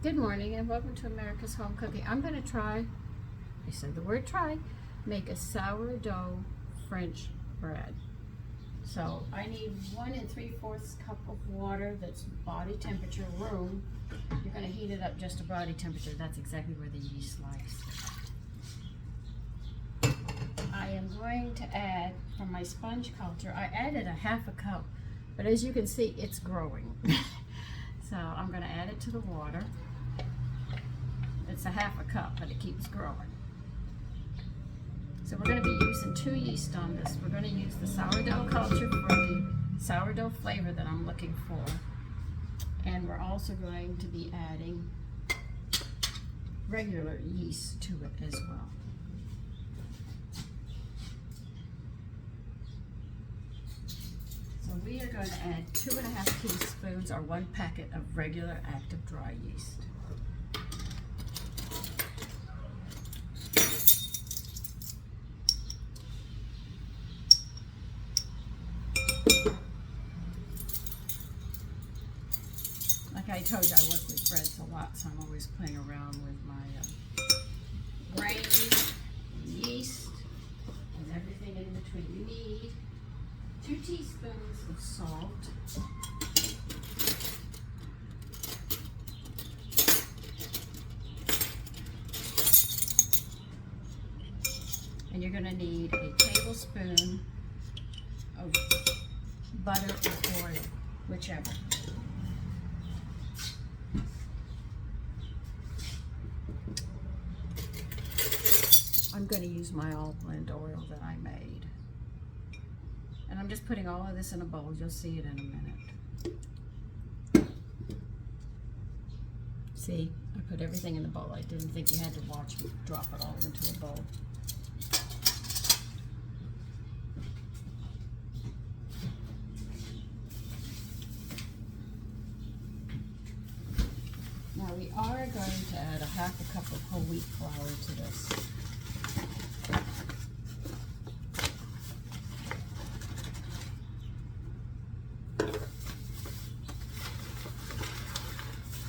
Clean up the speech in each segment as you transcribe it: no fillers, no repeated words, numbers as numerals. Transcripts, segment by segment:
Good morning and welcome to America's Home Cooking. I'm going to try, I said the word try, make a sourdough French bread. So I need 1 3/4 cup of water that's body temperature room. You're going to heat it up just to body temperature. That's exactly where the yeast lies. I am going to add, from my sponge culture, I added a 1/2 cup, but as you can see, it's growing. So I'm going to add it to the water. It's a 1/2 cup, but it keeps growing. So we're going to be using 2 yeast on this. We're going to use the sourdough culture for the sourdough flavor that I'm looking for. And we're also going to be adding regular yeast to it as well. So we are going to add 2½ teaspoons or 1 packet of regular active dry yeast. Like I told you, I work with breads a lot, so I'm always playing around with my grains, yeast, and everything in between. You need 2 teaspoons of salt, and you're going to need a tablespoon of butter or oil, whichever. I'm going to use my all blend oil that I made. And I'm just putting all of this in a bowl. You'll see it in a minute. See, I put everything in the bowl. I didn't think you had to watch me drop it all into a bowl. Now we are going to add a 1/2 cup of whole wheat flour to this.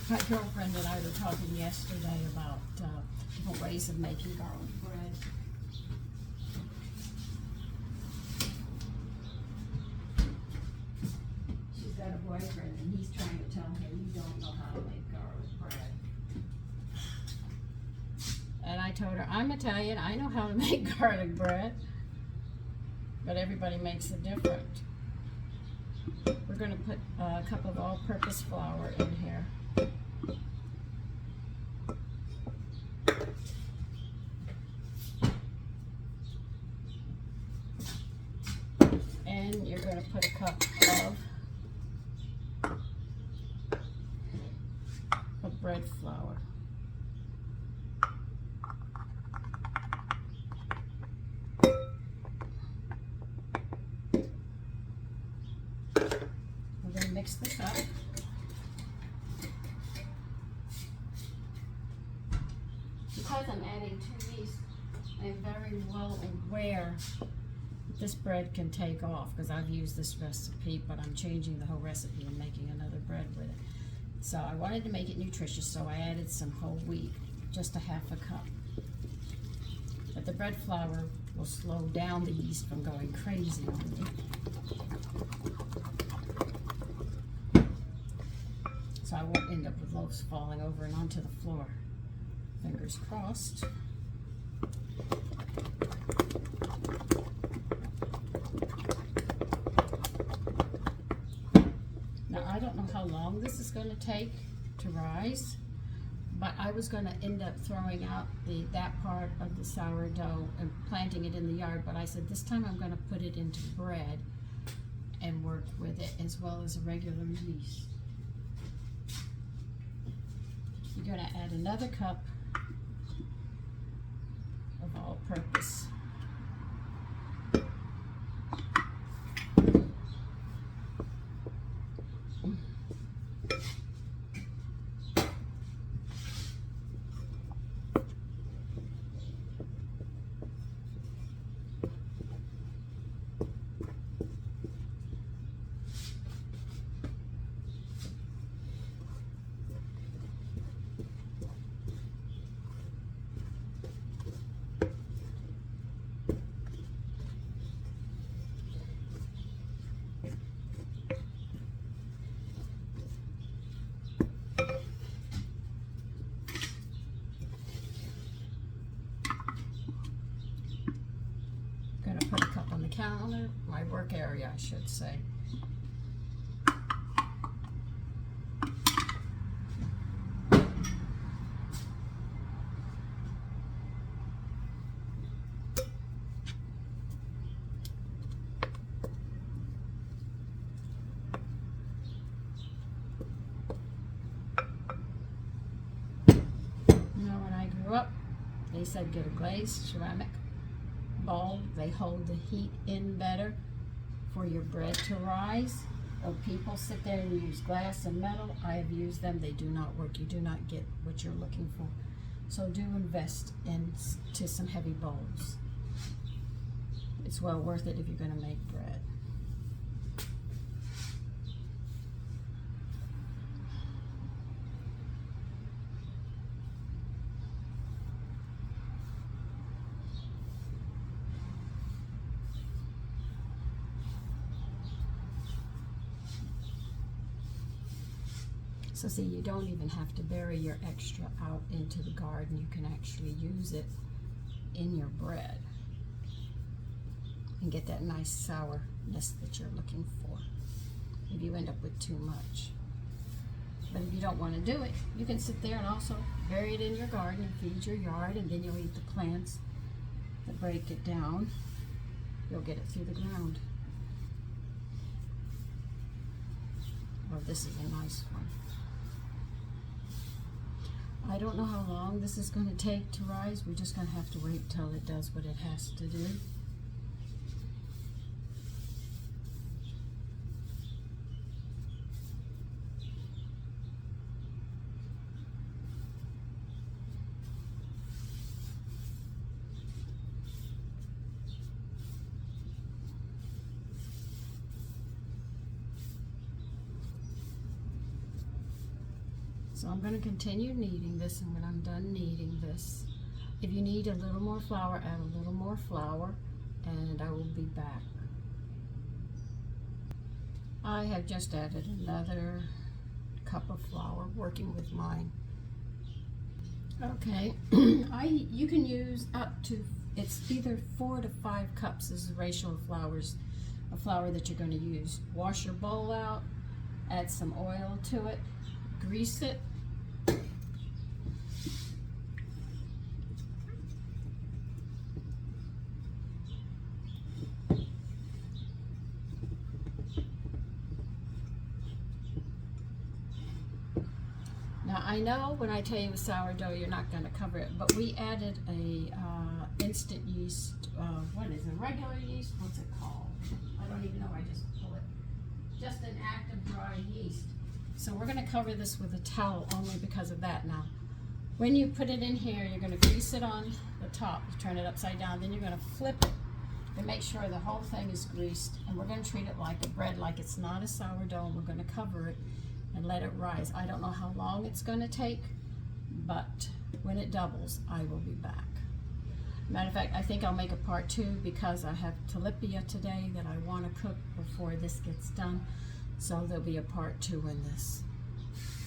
My girlfriend and I were talking yesterday about different ways of making garlic bread. She's got a boyfriend and he's trying to tell her, you don't know how to make garlic bread. And I told her, I'm Italian, I know how to make garlic bread, but everybody makes it different. We're going to put a cup of all-purpose flour in here. And you're going to put a cup of bread flour. We're going to mix this up. Because I'm adding 2 yeast, I'm very well aware this bread can take off because I've used this recipe, but I'm changing the whole recipe and making another bread with it. So I wanted to make it nutritious, so I added some whole wheat, just a 1/2 cup. But the bread flour will slow down the yeast from going crazy on me. So I won't end up with loaves falling over and onto the floor. Fingers crossed. Now I don't know how long this is going to take to rise, but I was going to end up throwing out that part of the sourdough and planting it in the yard, but I said this time I'm going to put it into bread and work with it as well as a regular yeast. You're going to add another cup of all-purpose. counter, my work area, I should say. They said get a glazed ceramic bowl. They hold the heat in better for your bread to rise. Or people sit there and use glass and metal. I have used them. They do not work. You do not get what you're looking for. So do invest into some heavy bowls. It's well worth it if you're going to make bread. So see, you don't even have to bury your extra out into the garden. You can actually use it in your bread and get that nice sourness that you're looking for if you end up with too much. But if you don't want to do it, you can sit there and also bury it in your garden and feed your yard, and then you'll eat the plants that break it down. You'll get it through the ground. Oh, this is a nice one. I don't know how long this is going to take to rise. We're just going to have to wait till it does what it has to do. So I'm going to continue kneading this, and when I'm done kneading this, if you need a little more flour, add a little more flour, and I will be back. I have just added another cup of flour, working with mine. Okay, you can use up to, it's either 4 to 5 cups is the ratio of flour that you're going to use. Wash your bowl out, add some oil to it, grease it. Now I know when I tell you with sourdough you're not going to cover it, but we added a instant yeast, what is it, regular yeast, what's it called? I don't even know, I just pull it. Just an active dry yeast. So we're going to cover this with a towel only because of that. Now, when you put it in here, you're going to grease it on the top. You turn it upside down, then you're going to flip it and make sure the whole thing is greased. And we're going to treat it like a bread, like it's not a sourdough, and we're going to cover it and let it rise. I don't know how long it's going to take, but when it doubles, I will be back. Matter of fact, I think I'll make a part 2 because I have tilapia today that I want to cook before this gets done. So there'll be a part 2 in this.